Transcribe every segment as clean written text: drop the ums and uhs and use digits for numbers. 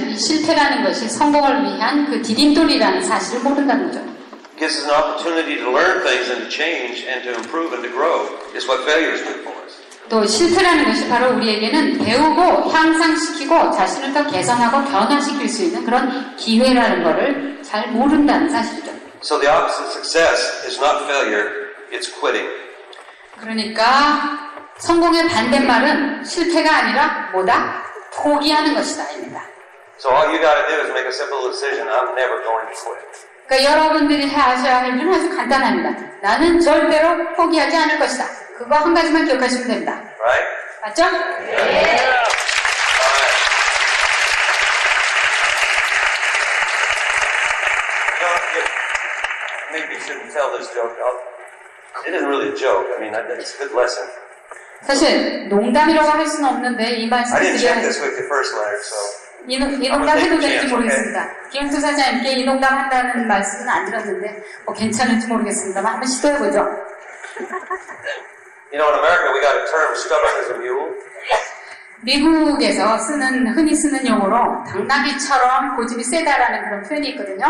사실은 이 실패라는 것이 성공을 위한 그 디딤돌이라는 사실을 모른다는 거죠. Gives us an opportunity to learn things and to change and to improve and to grow is what failures do for us. 또 실패라는 것이 바로 우리에게는 배우고 향상시키고 자신을 더 개선하고 변화시킬 수 있는 그런 기회라는 것을 잘 모른다는 사실이죠. So the opposite of success is not failure, it's quitting. 그러니까 성공의 반대말은 실패가 아니라 뭐다? 포기하는 것이다 입니다. So all you got to do is make a simple decision. I'm never going to quit. 그러니까 여러분들이 하셔야 할 일은 아주 간단합니다. 나는 절대로 포기하지 않을 것이다. 그거 한 가지만 기억하시면 됩니다. Right? 맞죠? 네. Maybe you shouldn't tell this joke. It isn't really a joke. I mean, it's a good lesson. 사실 농담이라고 할 수는 없는데 이 말씀을 I didn't check 드려야 this with you first, Leonard, so. 이 농담 해도 될지 모르겠습니다. 김은수 사장님께 이 농담 한다는 말씀은 안 들었는데 뭐 괜찮을지 모르겠습니다만 한번 시도해보죠. You know, in America we got a term, stubborn as a mule. 미국에서 흔히 쓰는 용어로 당나귀처럼 고집이 세다라는 그런 표현이 있거든요.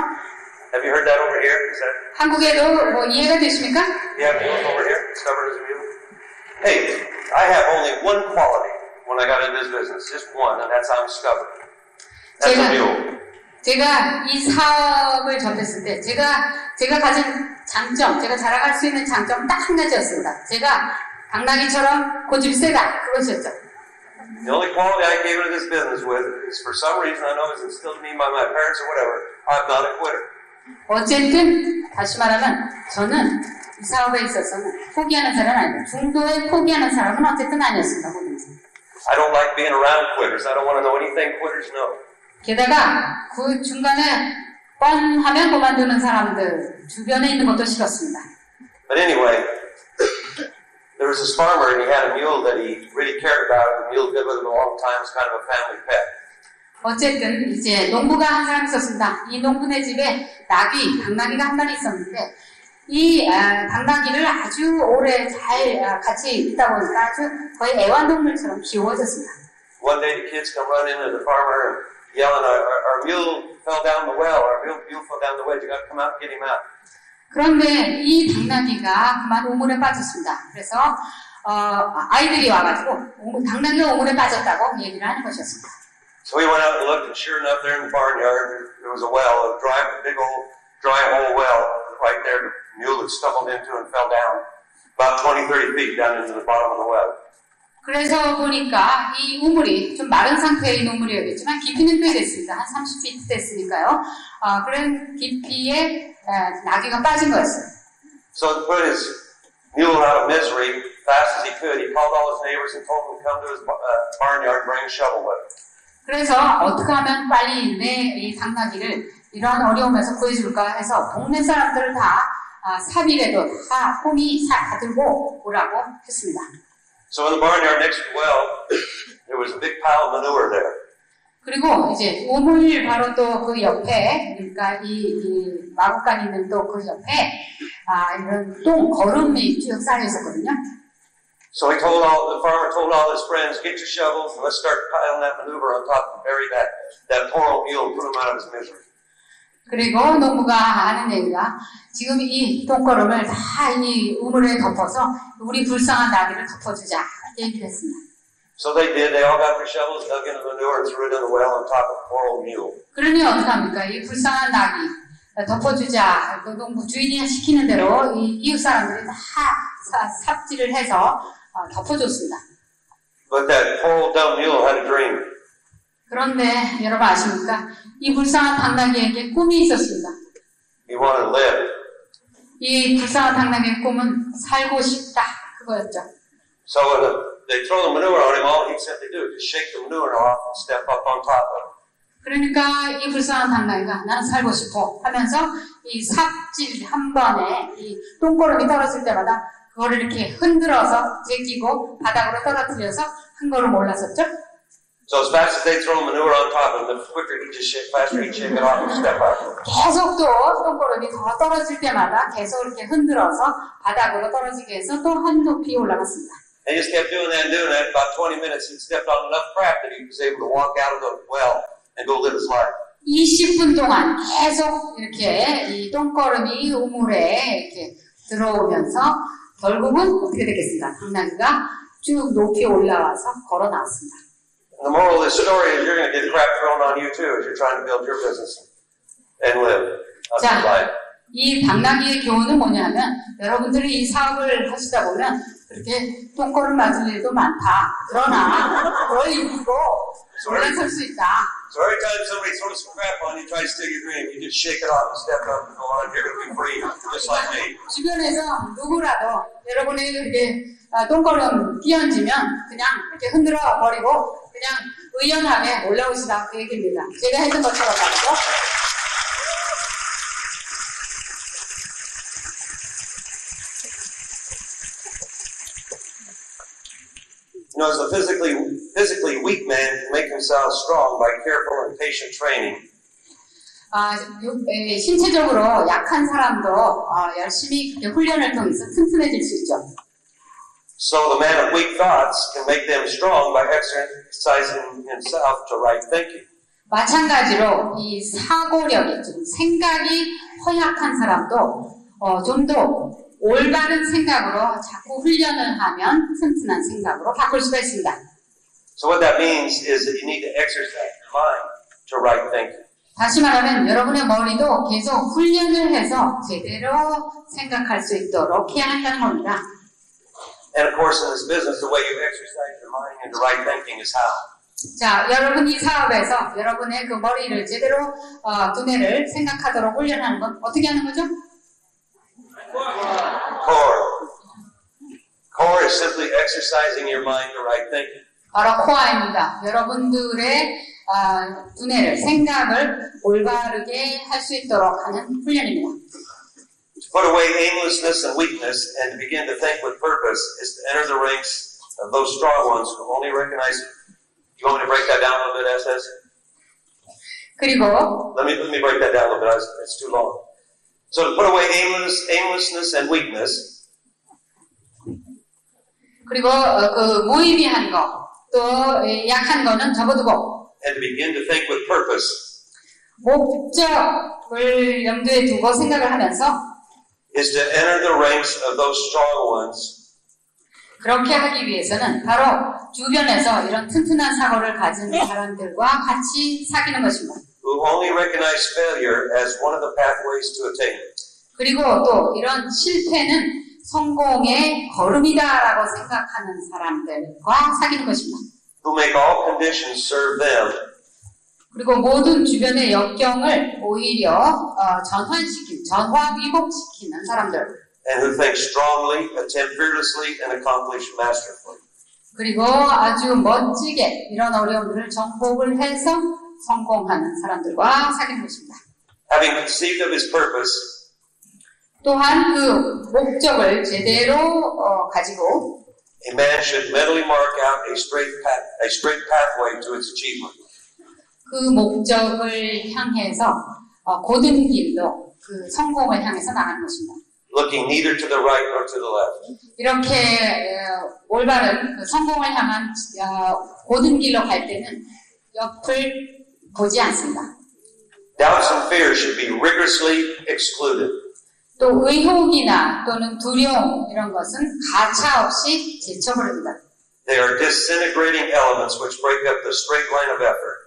Have you heard that over here? Is that? 한국에도 뭐 이해가 되십니까? Yeah, over here, stubborn as a mule. Hey, I have only one quality when I got into this business, just one, and that's I'm stubborn. That's a mule. 제가 이 사업을 접했을 때 제가 가진 장점, 제가 자랑할 수 있는 장점 딱 한 가지였습니다. 제가 당나귀처럼 고집이 세다. 그것이었죠. The only quality I came into this business with is for some reason I know it's instilled in me by my parents or whatever. I'm not a quitter. 어쨌든 다시 말하면 저는 이 사업에 있어서는 포기하는 사람은 아니에요. 중도에 포기하는 사람은 어쨌든 아니었습니다. 뭐든지. I don't like being around quitters. I don't want to know anything quitters know. 게다가 그 중간에 뻔하면 그만두는 사람들 주변에 있는 것도 싫었습니다. But anyway, there was this farmer and he had a mule that he really cared about. The mule lived with him a long time. It's kind of a family pet. 어쨌든 이제 농부가 한 사람이 있었습니다. 이 농부네 집에 당나귀가 한 마리 있었는데 이 당나귀를 아주 오래 잘 같이 있다 보니까 아주 거의 애완동물처럼 귀여워졌습니다. One day the kids come running into the farmer and yelling, our mule fell down the well. Our mule fell down the well. You got to come out and get him out. 그런데 이 당나귀가 그만 우물에 빠졌습니다. 그래서 아이들이 와가지고 당나귀가 우물에 빠졌다고 얘기를 하는 것이었습니다. So we went out and looked, and sure enough, there in the barnyard, there was a well, a big old dry hole well right there. The mule had stumbled into and fell down about 20, 30 feet down into the bottom of the well. 그래서 보니까 이 우물이 좀 마른 상태의 우물이었겠지만 깊이는 꽤 됐습니다. 한 30피트 됐으니까요. 그런 깊이에 나귀가 빠진 거였어요. So to put his mule out of misery, fast as he could, he called all his neighbors and told them to come to his barnyard and bring a shovel with him. 그래서 어떻게 하면 빨리 이 당나귀를 이런 어려움에서 구해줄까 해서 동네 사람들을 다 삽이라도 다 호미 다 들고 오라고 했습니다. So in the barnyard next to the well, there was a big pile of manure there. 그리고 이제 우물 바로 또 그 옆에, 그러니까 이 마구간 있는 또 그 옆에 이런 거름이 쭉 쌓여 있었거든요. So the farmer told all his friends, get your shovels and let's start piling that manure on top and bury that poor old mule and put him out of his misery. 그리고 농부가 하는 얘기가 지금 이 똥거름을 다 이 우물에 덮어서 우리 불쌍한 나귀를 덮어주자 얘기를 했습니다. So they did. They all got their shovels, dug in the manure, and threw it in the well on top of the poor old mule. 그러니 어떡합니까? 이 불쌍한 나귀 덮어주자. 그 농부 주인이 시키는 대로 이 이웃 사람들이 다 삽질을 해서 덮어줬습니다. But that poor old dumb mule had a dream. 그런데 여러분 아십니까? 이 불쌍한 당나귀에게 꿈이 있었습니다. He wanted to live. 이 불쌍한 당나귀의 꿈은 살고 싶다. 그거였죠. So when they throw the manure on him, all he'd simply do is just shake the manure off and step up on top of it. 그러니까 이 불쌍한 당나귀가 나는 살고 싶어 하면서 이 삽질 한 번에 이 똥거름이 떨어질 때마다 그거를 이렇게 흔들어서 제끼고 바닥으로 떨어뜨려서 한 걸음 올랐었죠. So as fast as they throw manure on top of him, the quicker he just shake, faster he'd shake it off and step up. 계속 또 똥거름이 더 떨어질 때마다 계속 이렇게 흔들어서 바닥으로 떨어지게 해서 또 한 높이 올라갔습니다. They just kept doing that and doing that. About 20 minutes, he'd stepped on enough crap that he was able to walk out of the well and go live his life. 20분 동안 계속 이렇게 이 똥걸음이 우물에 이렇게 들어오면서 결국은 어떻게 되겠습니까? 당나귀가 쭉 높이 올라와서 걸어 나왔습니다. And the moral of this story is you're going to get crap thrown on you too as you're trying to build your business and live a good life. 이 당나귀의 교훈은 뭐냐면 여러분들이 이 사업을 하시다 보면 그렇게 똥걸음 맞을 일도 많다. 그러나 그걸 이기고 올라설 수 있다. So every time somebody throws some crap on you, try to steal your dream, you just shake it off and step up and go on. You're going to be free, just like me. 주변에서 누구라도 여러분이 이렇게 똥걸음 끼얹으면 그냥 이렇게 흔들어 버리고 그냥 의연하게 올라오시라 그 얘기입니다. 제가 했던 것처럼 말이죠. You know, as a physically weak man can make himself strong by careful and patient training. 신체적으로 약한 사람도 열심히 훈련을 통해서 튼튼해질 수 있죠. So the man of weak thoughts can make them strong by exercising himself to right thinking. 마찬가지로 이 사고력이 좀 생각이 허약한 사람도 좀 더 올바른 생각으로 자꾸 훈련을 하면 튼튼한 생각으로 바꿀 수가 있습니다. So what that means is that you need to exercise your mind to right thinking. 다시 말하면 여러분의 머리도 계속 훈련을 해서 제대로 생각할 수 있도록 해야 한다는 겁니다. And of course in this business the way you exercise your mind into right thinking is how? 자, 여러분 이 사업에서 여러분의 그 머리를 제대로 두뇌를 생각하도록 훈련하는 건 어떻게 하는 거죠? Core is simply exercising your mind to right thinking. 바로 코어입니다. 여러분들의 두뇌를 생각을 올바르게 할 수 있도록 하는 훈련입니다. To put away aimlessness and weakness and to begin to think with purpose is to enter the ranks of those strong ones who only recognize. You want me to break that down a little bit, SS? 그리고 Let me break that down a little bit. It's too long. So to put away aimlessness and weakness. 그리고 그 무의미한 거, 또 약한 거는 접어두고. And to begin to think with purpose. 목적을 염두에 두고 생각을 하면서. Is to enter the ranks of those strong ones. 그렇게 하기 위해서는 바로 주변에서 이런 튼튼한 사고를 가진 사람들과 같이 사귀는 것입니다. Who only recognize failure as one of the pathways to attainment. 그리고 또 이런 실패는 성공의 걸음이다라고 생각하는 사람들과 사귀는 것입니다. Who make all conditions serve them. 그리고 모든 주변의 역경을 오히려 전화위복시키는 사람들. And who think strongly, attempt fearlessly, and accomplish masterfully. 그리고 아주 멋지게 이런 어려움들을 정복을 해서 성공하는 사람들과 사귀는 것입니다. Having conceived of his purpose, 또한 그 목적을 제대로 가지고 a man should mentally mark out a straight pathway to its achievement. 그 목적을 향해서 고든 길로 그 성공을 향해서 나가는 것입니다. Looking neither to the right nor to the left. 이렇게 올바른 그 성공을 향한 고든 길로 갈 때는 옆을 보지 않습니다. Doubts and fears should be rigorously excluded. 또 의혹이나 또는 두려움 이런 것은 가차없이 제쳐버립니다. They are disintegrating elements which break up the straight line of effort.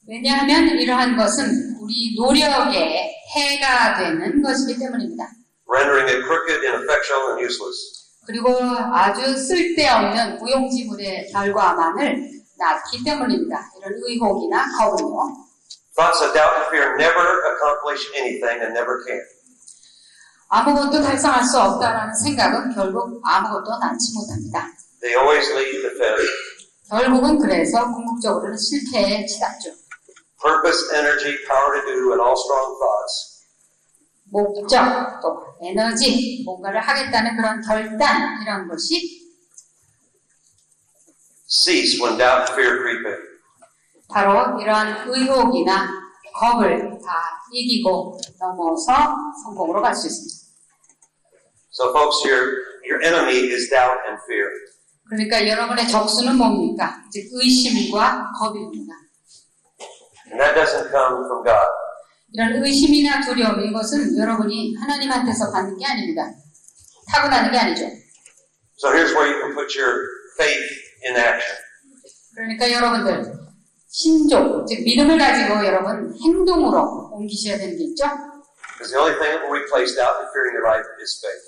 왜냐하면 이러한 것은 우리 노력에 해가 되는 것이기 때문입니다. Rendering it crooked, ineffectual, and useless. 그리고 아주 쓸데없는 무용지물의 결과만을 낳기 때문입니다. 이런 의혹이나 겁은요. Thoughts of doubt and fear never accomplish anything and never can. 아무것도 달성할 수 없다라는 생각은 결국 아무것도 낳지 못합니다. They always lead to failure. 결국은 그래서 궁극적으로는 실패에 치닫죠. Purpose, energy, power to do, and all strong thoughts. 목적, 또 에너지, 뭔가를 하겠다는 그런 결단 이런 것이 cease when doubt and fear creep in. 바로 이러한 의혹이나 겁을 다 이기고 넘어서 성공으로 갈 수 있습니다. So folks, your enemy is doubt and fear. 그러니까 여러분의 적수는 뭡니까? 즉 의심과 겁입니다. And that doesn't come from God. 이런 의심이나 두려움, 이것은 여러분이 하나님한테서 받는 게 아닙니다. 타고나는 게 아니죠. So here's where you can put your faith in action. 그러니까 여러분들 신조, 즉 믿음을 가지고 여러분 행동으로 옮기셔야 되는 게 있죠. Because the only thing that will replace doubt and fear in your life is faith.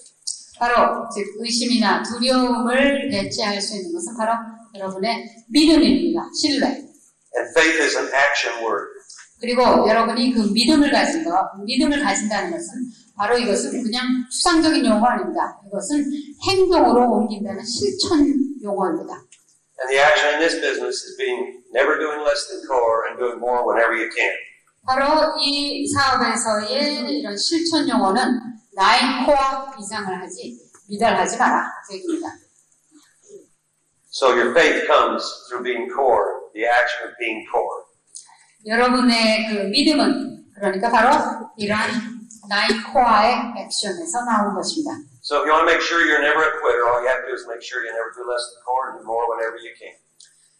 바로 즉 의심이나 두려움을 대체할 수 있는 것은 바로 여러분의 믿음입니다. 신뢰. And faith is an action word. 그리고 여러분이 그 믿음을 가진다는 것은 바로 이것은 그냥 추상적인 용어가 아닙니다. 이것은 행동으로 옮긴다는 실천 용어입니다. And the action in this business is never doing less than core and doing more whenever you can. 바로 이 사업에서의 이런 실천 용어는 9 코어 이상을 하지 미달하지 마라. 그 얘기입니다. So your faith comes through being core, the action of being core. 여러분의 그 믿음은 그러니까 바로 이러한 9 코어의 액션에서 나온 것입니다. So if you want to make sure you're never a quitter, all you have to do is make sure you never do less than core and do more whenever you can.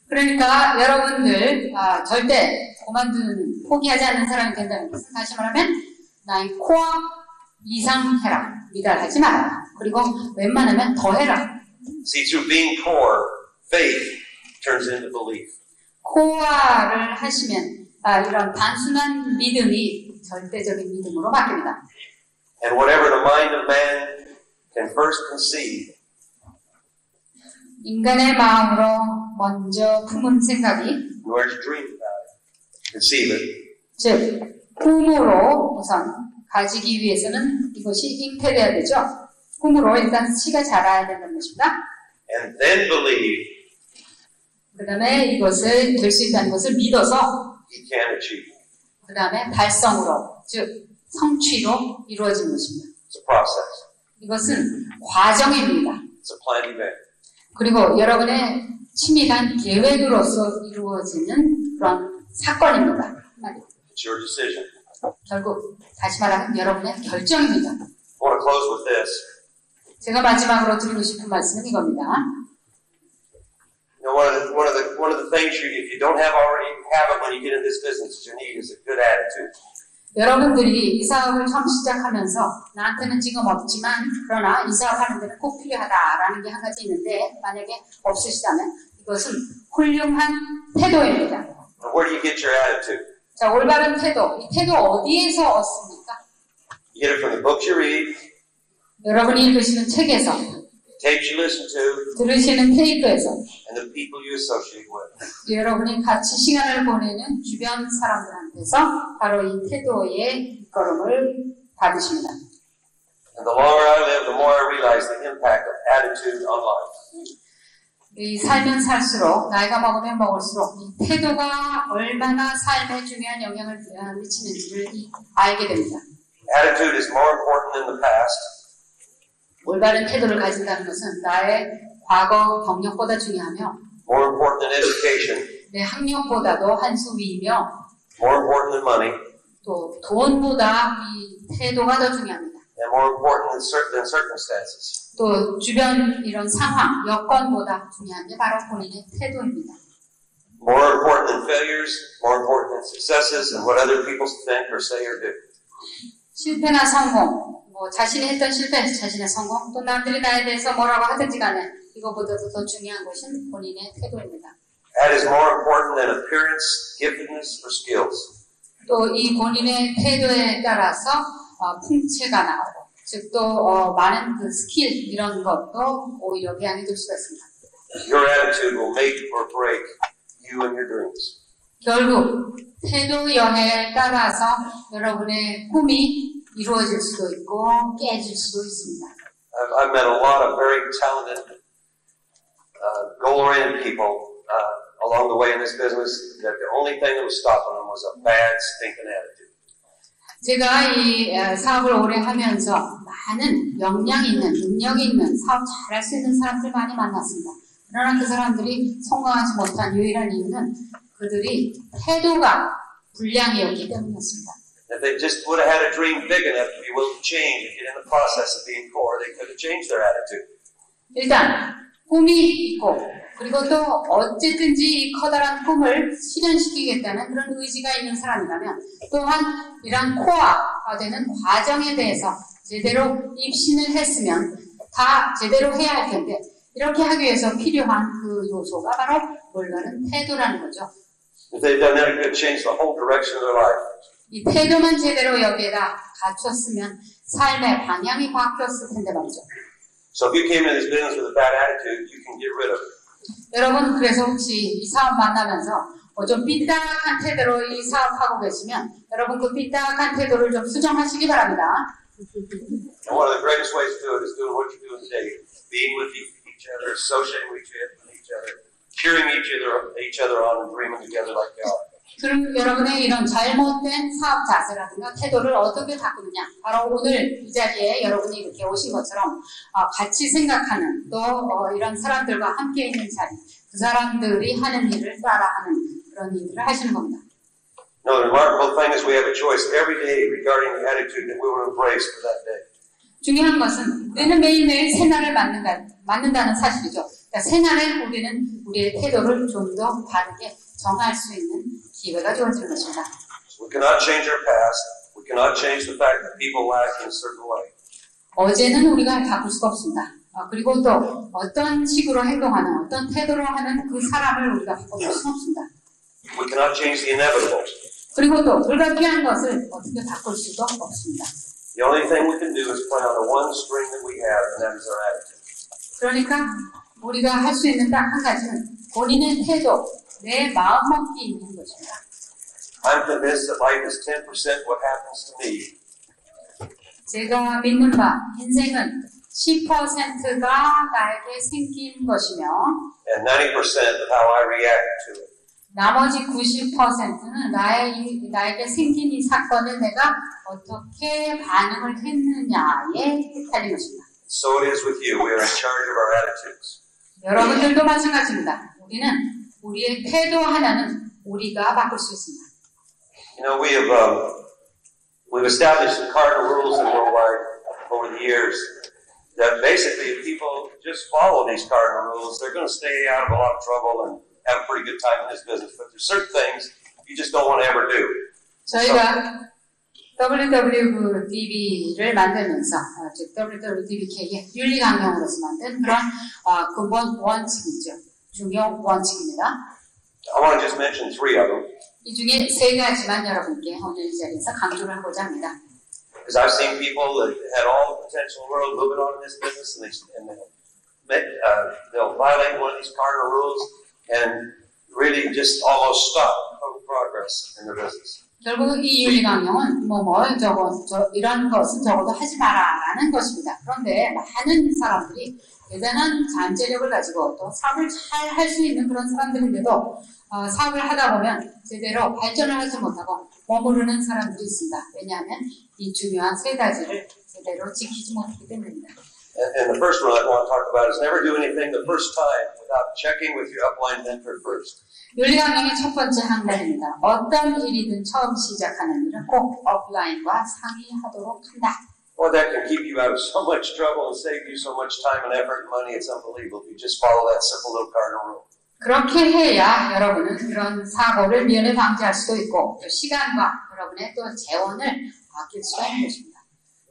그러니까 여러분들 절대 그만두는 포기하지 않는 사람이 된다는 것은 다시 말하면 9 코어 이상 해라. 미달하지 마라. 그리고 웬만하면 더 해라. See, through being core, faith turns into belief. 코어를 하시면 이런 단순한 믿음이 절대적인 믿음으로 바뀝니다. And whatever the mind of man can first conceive, 인간의 마음으로 먼저 품은 생각이 in order to dream about it, conceive it, 즉 꿈으로 우선 가지기 위해서는 이것이 잉태돼야 되죠. 꿈으로 일단 씨가 자라야 되는 것입니다. and then believe 그 다음에 이것을 될 수 있다는 것을 믿어서 he can achieve it. 그 다음에 달성으로 즉 성취로 이루어지는 것입니다. It's a process. 이것은 과정입니다. It's a planned event. 그리고 여러분의 치밀한 계획으로서 이루어지는 그런 사건입니다. It's your decision. 결국 다시 말하면 여러분의 결정입니다. I want to close with this. 제가 마지막으로 드리고 싶은 말씀은 이겁니다. You know, one of the things if you don't have it when you get in this business, that you need is a good attitude. 여러분들이 이 사업을 처음 시작하면서 나한테는 지금 없지만 그러나 이 사업하는 데는 꼭 필요하다라는 게 한 가지 있는데 만약에 없으시다면 이것은 훌륭한 태도입니다. Where do you get your attitude? 자, 올바른 태도. 이 태도 어디에서 얻습니까? You get it from the books you read, 여러분이 읽으시는 책에서, tapes you listen to, 들으시는 테이프에서, and the people you associate with. 여러분이 같이 시간을 보내는 주변 사람들한테서 바로 이 태도의 이끌음을 받으십니다. And the longer I live, the more I realize the impact of attitude on life. 이 살면 살수록, 나이가 먹으면 먹을수록 이 태도가 얼마나 삶에 중요한 영향을 미치는지를 알게 됩니다. Attitude is more important than the past. 올바른 태도를 가진다는 것은 나의 과거 경력보다 중요하며 More important than education. 내 학력보다도 한 수 위이며 More important than money. 또 돈보다 이 태도가 더 중요합니다. And more important than circumstances. 또 주변 이런 상황, 여건보다 중요한 게 바로 본인의 태도입니다. More important than failures, more important than successes, and what other people think or say or do. 실패나 성공, 자신이 했던 실패, 자신의 성공, 또 남들이 나에 대해서 뭐라고 하든지 간에 이것보다도 더 중요한 것은 본인의 태도입니다. That is more important than appearance, giftedness, or skills. 또 이 본인의 태도에 따라서 풍채가 나오고 즉 또 많은 그 스킬 이런 것도 오히려 영향이 될 수가 있습니다. Your attitude will make or break you and your dreams. 결국 태도 여행에 따라서 여러분의 꿈이 이루어질 수도 있고 깨질 수도 있습니다. I've met a lot of very talented, goal-oriented people along the way in this business that the only thing that was stopping them was a bad, stinking attitude. 제가 이 사업을 오래 하면서 많은 역량 있는, 능력 있는, 사업 잘할 수 있는 사람들 많이 만났습니다. 그러나 그 사람들이 성공하지 못한 유일한 이유는 그들이 태도가 불량이었기 때문이었습니다. If they just would have had a dream big enough to be willing to change and get in the process of being core, they could have changed their attitude. 일단 꿈이 있고 그리고 또 어쨌든지 이 커다란 꿈을 실현시키겠다는 그런 의지가 있는 사람이라면 또한 이런 코어가 되는 과정에 대해서 제대로 입신을 했으면 다 제대로 해야 할 텐데 이렇게 하기 위해서 필요한 그 요소가 바로 올바른 태도라는 거죠. If they've done that, it could change the whole direction of their life. 이 태도만 제대로 여기에다 갖췄으면 삶의 방향이 바뀌었을 텐데 말이죠. So if you came into this business with a bad attitude, you can get rid of it. 여러분 그래서 혹시 이 사업 만나면서 좀 삐딱한 태도로 이 사업하고 계시면 여러분 그 삐딱한 태도를 좀 수정하시기 바랍니다. And one of the greatest ways to do it is doing what you're doing today. Being with each other, associating with each other, cheering each other on and dreaming together like God. 그럼 여러분의 이런 잘못된 사업 자세라든가 태도를 어떻게 바꾸느냐? 바로 오늘 이 자리에 여러분이 이렇게 오신 것처럼 같이 생각하는 또 이런 사람들과 함께 있는 자리, 그 사람들이 하는 일을 따라하는 그런 일들을 하시는 겁니다. No, the remarkable thing is we have a choice every day regarding the attitude that we will embrace for that day. 중요한 것은 우리는 매일매일 새날을 맞는다는 사실이죠. 그러니까 새날에 우리는 우리의 태도를 좀 더 바르게 정할 수 있는 기회가 주어지는 것입니다. We cannot change our past. We cannot change the fact that people lack in a certain way. 어제는 우리가 바꿀 수가 없습니다. 그리고 또 어떤 식으로 행동하는, 어떤 태도로 하는 그 사람을 우리가 바꿔볼 수는 없습니다. We cannot change the inevitable. 그리고 또 불가피한 것을 어떻게 바꿀 수도 없습니다. The only thing we can do is play on the one string that we have, and that is our attitude. 그러니까 우리가 할 수 있는 딱 한 가지는 본인의 태도, 내 마음먹기 있는 것입니다. I'm convinced that life is 10% what happens to me. 제가 믿는 바 인생은 10%가 나에게 생긴 것이며 And 90% of how I react to it. 나머지 90%는 나에게 생긴 이 사건을 내가 어떻게 반응을 했느냐에 달린 것입니다. So it is with you. We are in charge of our attitudes. 여러분들도 마찬가지입니다. 우리는 우리의 태도 하나는 우리가 바꿀 수 있습니다. You know, we've established some cardinal rules in worldwide over the years that basically if people just follow these cardinal rules, they're going to stay out of a lot of trouble and have a pretty good time in this business. But there's certain things you just don't want to ever do. 저희가 WWDB를 만들면서 즉 WWDBK의 윤리강령으로서 만든 그런 근본 원칙이죠. 중요 원칙입니다. I want to just mention 3 of them. 이 중에 3가지만 여러분께 오늘 이 자리에서 강조를 하고자 합니다. Because I've seen people that had all the potential in the world moving on in this business, and they'll violate one of these cardinal rules and really just almost stop total progress in their business. 결국 이 윤리강령은 이런 것은 적어도 하지 마라라는 것입니다. 그런데 많은 사람들이 대단한 잠재력을 가지고 또 사업을 잘 할 수 있는 그런 사람들인데도 사업을 하다 보면 제대로 발전을 하지 못하고 머무르는 사람들이 있습니다. 왜냐하면 이 중요한 3가지를 제대로 지키지 못하기 때문입니다. And the first one I want to talk about is never do anything the first time without checking with your upline mentor first. 윤리강령의 첫 번째 항목입니다. 어떤 일이든 처음 시작하는 일은 꼭 업라인과 상의하도록 한다. Well, that can keep you out of so much trouble and save you so much time and effort and money. It's unbelievable if you just follow that simple little cardinal rule. 그렇게 해야 여러분은 그런 사고를 미연에 방지할 수도 있고 또 시간과 여러분의 또 재원을 아낄 수가 있는 것입니다.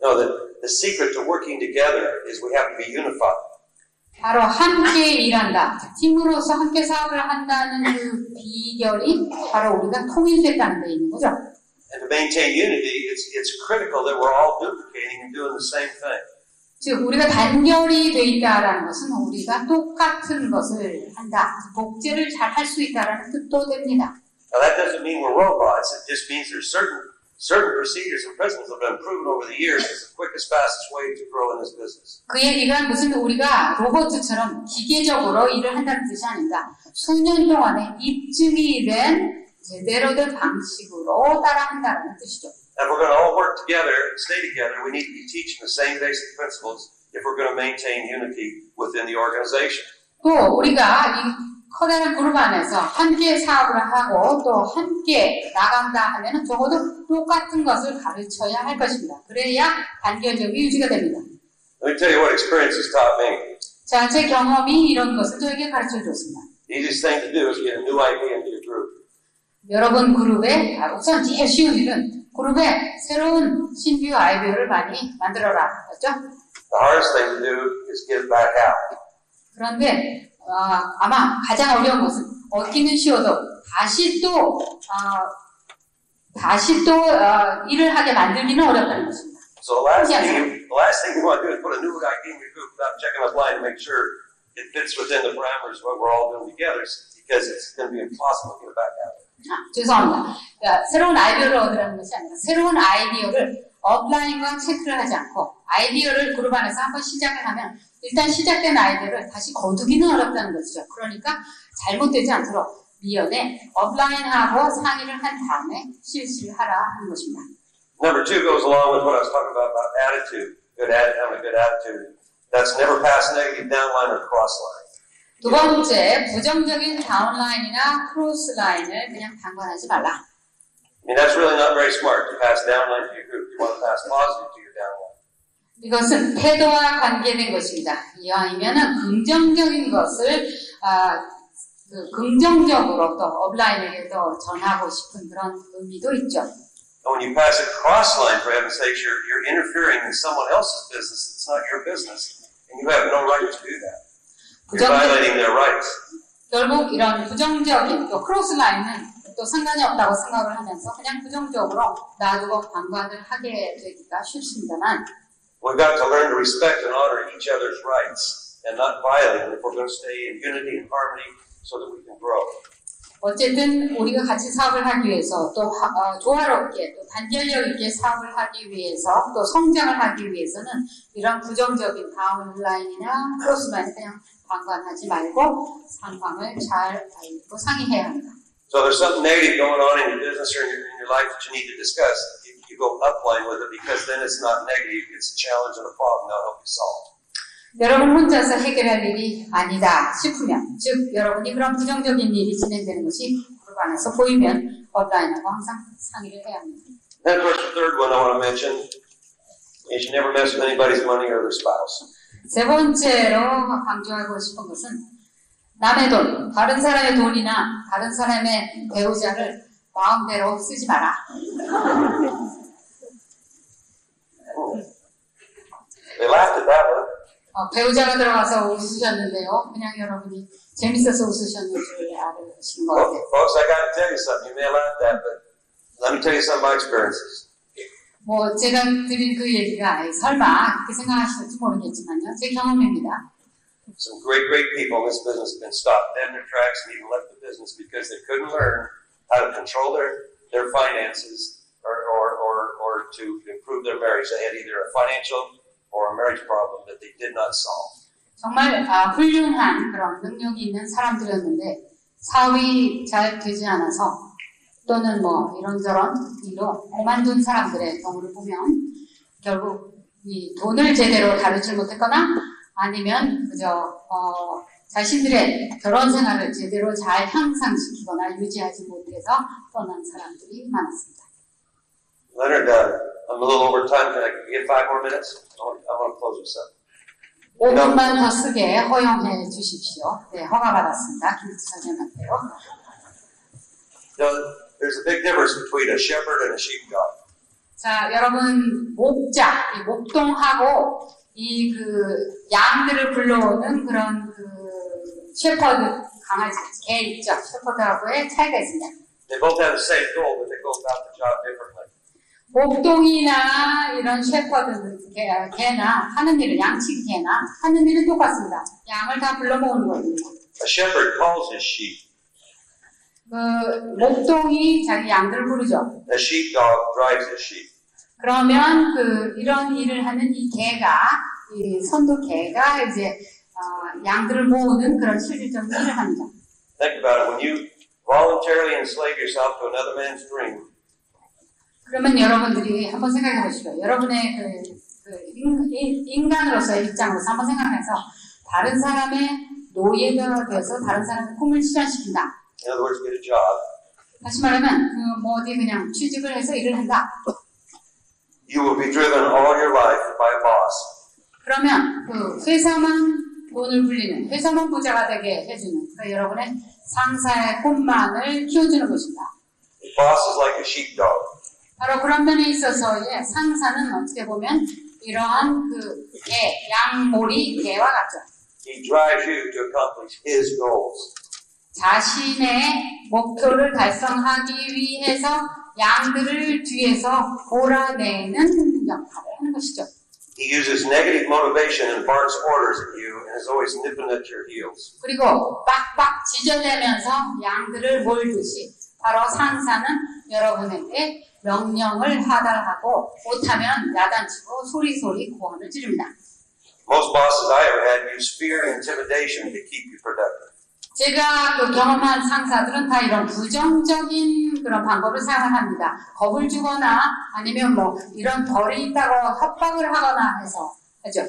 No, the secret to working together is we have to be unified. 바로 함께 일한다. 팀으로서 함께 사업을 한다는 그 비결이 바로 우리가 통일됐다는 데 있는 거죠. And to maintain unity, it's critical that we're all duplicating and doing the same thing. 즉 우리가 단결이 돼 있다라는 것은 우리가 똑같은 것을 한다. 복제를 잘 할 수 있다라는 뜻도 됩니다. Now that doesn't mean we're robots. It just means there's certain procedures and principles that have been proven over the years as the quickest, fastest way to grow in this business. 그 얘기가 무슨 우리가 로봇처럼 기계적으로 일을 한다는 뜻이 아닙니다. 수년 동안에 입증이 된 제대로 된 방식으로 따라한다는 뜻이죠. And if we're going to all work together and stay together, we need to be teaching the same basic principles if we're going to maintain unity within the organization. 또 우리가 이 커다란 그룹 안에서 함께 사업을 하고 또 함께 나간다 하면 적어도 똑같은 것을 가르쳐야 할 것입니다. 그래야 단결력이 유지가 됩니다. Let me tell you what experience has taught me. 자, 제 경험이 이런 것을 저에게 가르쳐 줬습니다. The easiest thing to do is get a new idea into your group. 여러분 그룹에 우선 제일 쉬운 일은 그룹에 새로운 신비와 아이디어를 많이 만들어라. 그렇죠? The hardest thing to do is get it back out. 그런데 아마 가장 어려운 것은 얻기는 쉬워도 다시 또 일을 하게 만들기는 어렵다는 것입니다. So the last thing you want to do is put a new idea in your group without checking offline to make sure it fits within the parameters of what we're all doing together, because it's going to be impossible to get it back out. 죄송합니다. 그러니까 새로운 아이디어를 얻으라는 것이 아니라 새로운 아이디어를 업라인과 체크를 하지 않고 아이디어를 그룹 안에서 한번 시작을 하면 일단 시작된 아이디어를 다시 거두기는 어렵다는 것이죠. 그러니까 잘못되지 않도록 미연에 업라인하고 상의를 한 다음에 실시를 하라 하는 것입니다. Number 2 goes along with what I was talking about attitude, having a good attitude. That's never pass negative downline or cross line. 두 번째, 부정적인 다운라인이나 크로스라인을 그냥 방관하지 말라. I mean, that's really not very smart to pass downline to your group. You want to pass positive to your downline. 이것은 태도와 관계된 것입니다. 이왕이면은 긍정적인 것을 긍정적으로 또 업라인에게 또 전하고 싶은 그런 의미도 있죠. And when you pass a cross line, for heaven's sake, you're interfering in someone else's business. It's not your business, and you have no right to do that. You're violating their rights. 결국 이런 부정적인 또 크로스라인은 또 상관이 없다고 생각을 하면서 그냥 부정적으로 놔두고 방관을 하게 되기가 쉽습니다만 We've got to learn to respect and honor each other's rights and not violate them if we're going to stay in unity and harmony so that we can grow. 어쨌든 우리가 같이 사업을 하기 위해서 또 조화롭게 또 단결력 있게 사업을 하기 위해서 또 성장을 하기 위해서는 이런 부정적인 다운라인이나 크로스라인을 그냥 방관하지 말고 상황을 잘 알고 상의해야 합니다. So there's something negative going on in your business or in your life that you need to discuss. You go upline with it because then it's not negative, it's a challenge and a problem that'll help you solve. 여러분 혼자서 해결할 일이 아니다 싶으면, 즉 여러분이 그런 부정적인 일이 진행되는 것이 그룹 안에서 보이면 업라인하고 항상 상의를 해야 합니다. Then of course the third one I want to mention is you never mess with anybody's money or their spouse. 세 번째로 강조하고 싶은 것은 남의 돈, 다른 사람의 돈이나 다른 사람의 배우자를 마음대로 쓰지 마라. They laughed at that one. 배우자가 들어가서 웃으셨는데요. 그냥 여러분이 재밌어서 웃으셨는 줄 아시는 것 같아요. Folks, I got to tell you something. You may laugh at that, but let me tell you some of my experiences. 제가 드린 그 얘기가 설마 그렇게 생각하실지 모르겠지만요. 제 경험입니다. Some great people in this business have been stopped dead in their tracks and even left the business because they couldn't learn how to control their finances or to improve their marriage. They had either a financial or a marriage problem that they did not solve. 정말 훌륭한 그런 능력이 있는 사람들이었는데 사업이 잘 되지 않아서 또는 이런저런 일로 그만둔 사람들의 경우를 보면 결국 이 돈을 제대로 다루지 못했거나 아니면 그저 자신들의 결혼 생활을 제대로 잘 향상시키거나 유지하지 못해서 떠난 사람들이 많았습니다. Leonard, I'm a little over time. Can I get 5 more minutes? I want to close this up. 5분만 더 쓰게 허용해 주십시오. 네, 허가받았습니다. 김지사님한테요. There's a big difference between a shepherd and a sheepdog. 자, 여러분 목자, 이 목동하고 이 양들을 불러오는 그런 셰퍼드 강아지, 개 있죠. 셰퍼드하고의 차이가 있습니다. They both have the same goal, but they go about the job differently. 목동이나 이런 셰퍼드 개나 하는 일은 양치기 개나 하는 일은 똑같습니다. 양을 다 불러 모으는 겁니다. A shepherd calls his sheep. 목동이 자기 양들을 부르죠. A sheepdog drives his sheep. 그러면 이런 일을 하는 이 개가, 이 선도 개가 이제 양들을 모으는 그런 실질적인 일을 합니다. Think about it. When you voluntarily enslave yourself to another man's dream. 그러면 여러분들이 한번 생각해 보시죠. 여러분의 인간으로서의 입장으로서 한번 생각해서 다른 사람의 노예가 되어서 다른 사람의 꿈을 실현시킨다. In other words, get a job. 다시 말하면 어디 그냥 취직을 해서 일을 한다. You will be driven all your life by a boss. 그러면 회사만 돈을 불리는 회사만 부자가 되게 해주는 여러분의 상사의 꿈만을 키워주는 것입니다. The boss is like a sheepdog. 바로 그런 면에 있어서의 상사는 어떻게 보면 이러한 그 양몰이 개와 같죠. He drives you to accomplish his goals. 자신의 목표를 달성하기 위해서 양들을 뒤에서 몰아내는 역할을 하는 것이죠. He uses negative motivation and barks orders at you and is always nipping at your heels. 그리고 빡빡 지저대면서 양들을 몰듯이 바로 상사는 여러분에게 명령을 하달하고 못하면 야단치고 소리소리 고함을 지릅니다. Most bosses I ever had use fear and intimidation to keep you productive. 제가 그 경험한 상사들은 다 이런 부정적인 그런 방법을 사용합니다. 겁을 주거나 아니면 뭐 이런 벌이 있다고 협박을 하거나 해서 하죠.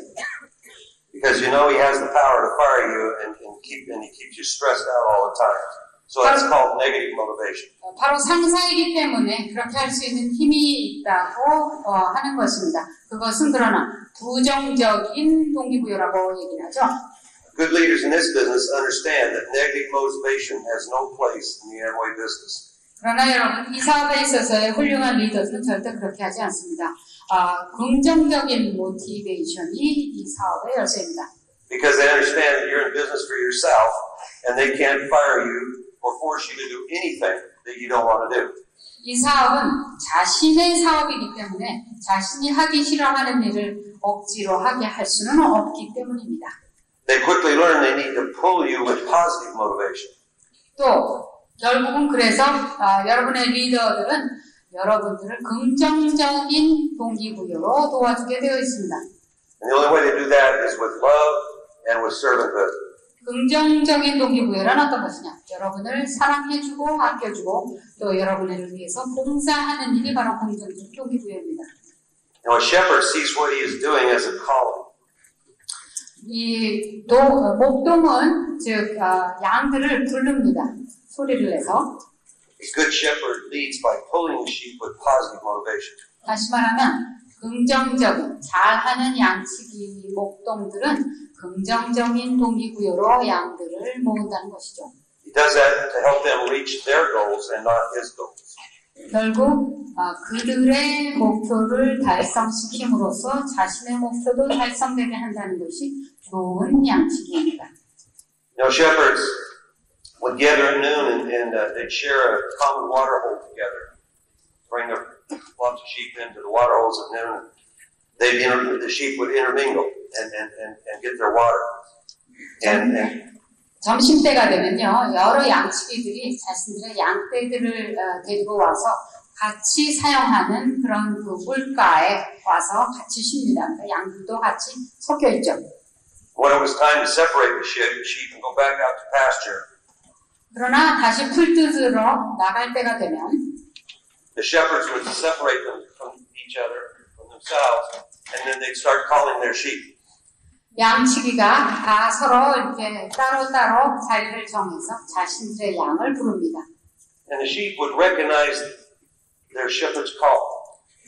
Because you know he has the power to fire you and he keeps you stressed out all the time. So that's called negative motivation. 바로 상사이기 때문에 그렇게 할 수 있는 힘이 있다고 하는 것입니다. 그것은 그러나 부정적인 동기부여라고 얘기를 하죠. Good leaders in this business understand that negative motivation has no place in the Amway business. 그러나 여러분, 이 사업에 있어서의 훌륭한 리더들은 절대 그렇게 하지 않습니다. 긍정적인 모티베이션이 이 사업의 열쇠입니다. Because they understand that you're in business for yourself and they can't fire you or force you to do anything that you don't want to do. 이 사업은 자신의 사업이기 때문에 자신이 하기 싫어하는 일을 억지로 하게 할 수는 없기 때문입니다. They quickly learn they need to pull you with positive motivation. 또 결국은 그래서 여러분의 리더들은 여러분들을 긍정적인 동기부여로 도와주게 되어 있습니다. And the only way they do that is with love and with servanthood. 긍정적인 동기부여란 어떤 것이냐? 여러분을 사랑해주고 아껴주고 또 여러분을 위해서 봉사하는 일이 바로 긍정적인 동기부여입니다. Now a shepherd sees what he is doing as a calling. 이 목동은 즉 양들을 부릅니다. 소리를 내서. A good shepherd leads by pulling the sheep with positive motivation. 다시 말하면 긍정적인 잘하는 양치기 목동들은 긍정적인 동기부여로 양들을 모은다는 것이죠. He does that to help them reach their goals and not his goals. 결국 그들의 목표를 달성시킴으로써 자신의 목표도 달성되게 한다는 것이 좋은 양치기입니다. You know, shepherds would gather at noon and they'd share a common water hole together. Bring their flocks of sheep into the water holes at noon. The sheep would intermingle and get their water. And 점심때가 되면요, 여러 양치기들이 자신들의 양떼들을 데리고 와서 같이 사용하는 그런 그 물가에 와서 같이 쉽니다. 그러니까 양들도 같이 섞여 있죠. when it was time to separate the sheep and go back out to pasture, 그러나 다시 풀뜯으러 나갈 때가 되면 the shepherds would separate them from each other, from themselves, and then they'd start calling their sheep. 양치기가 다 서로 이렇게 따로따로 자리를 정해서 자신들의 양을 부릅니다. And the sheep would recognize their shepherd's call.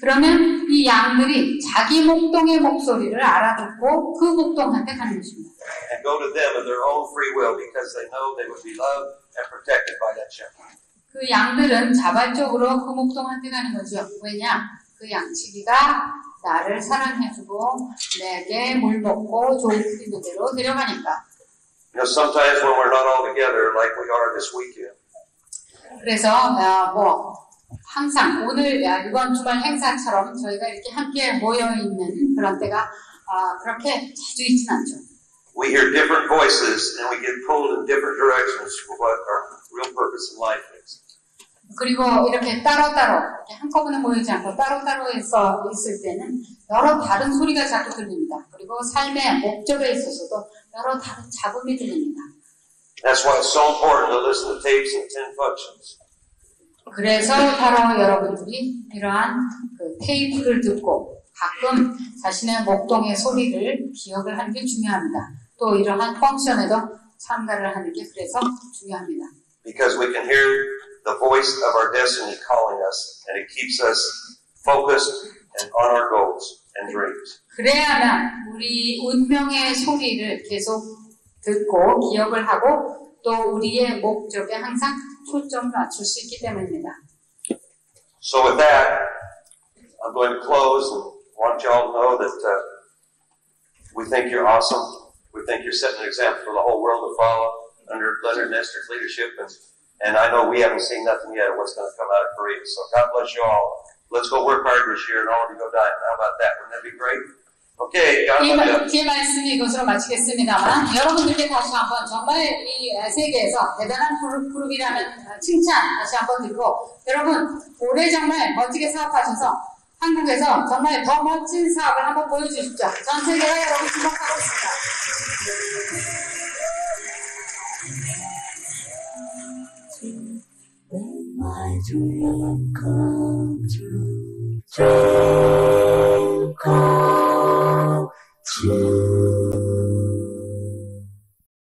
그러면 이 양들이 자기 목동의 목소리를 알아듣고 그 목동한테 가는 것입니다. And go to them of their own free will because they know they would be loved and protected by that shepherd. 그 양들은 자발적으로 그 목동한테 가는 거죠. 왜냐? 그 양치기가 나를 사랑해주고 내게 물 먹고 좋은 풀 있는 대로 데려가니까. You know, sometimes when we're not all together like we are this weekend, 그래서 항상 오늘 이번 주말 행사처럼 저희가 이렇게 함께 모여 있는 그런 때가 그렇게 자주 있진 않죠. we hear different voices and we get pulled in different directions for what our real purpose in life is. 그리고 이렇게 따로따로 이렇게 한꺼번에 모이지 않고 따로따로 해서 있을 때는 여러 다른 소리가 자꾸 들립니다. 그리고 삶의 목적에 있어서도 여러 다른 잡음이 들립니다. That's why it's so important to listen to tapes and attend functions. 그래서 바로 여러분들이 이러한 그 테이프를 듣고 가끔 자신의 목동의 소리를 기억을 하는 게 중요합니다. 또 이러한 펑션에도 참가를 하는 게 그래서 중요합니다. Because we can hear the voice of our destiny calling us, and it keeps us focused and on our goals and dreams. 그래야만 우리 운명의 소리를 계속 듣고 기억을 하고 또 우리의 목적에 항상 초점을 맞출 수 있기 때문입니다. So with that, I'm going to close and want you all to know that we think you're awesome. We think you're setting an example for the whole world to follow under Leonard Nestor's leadership. And I know we haven't seen nothing yet of what's going to come out of Korea. So God bless you all. Let's go work hard this year and all of you go diamond. How about that? Wouldn't that be great? Okay, God bless you. 이 말씀이 이것으로 마치겠습니다만 여러분들께 다시 한번 정말 이 세계에서 대단한 그룹이라는 칭찬 다시 한번 드리고 여러분 올해 정말 멋지게 사업하셔서 한국에서 정말 더 멋진 사업을 한번 보여주십시오. 전 세계가 여러분 주목하고 있습니다. When my dream come true.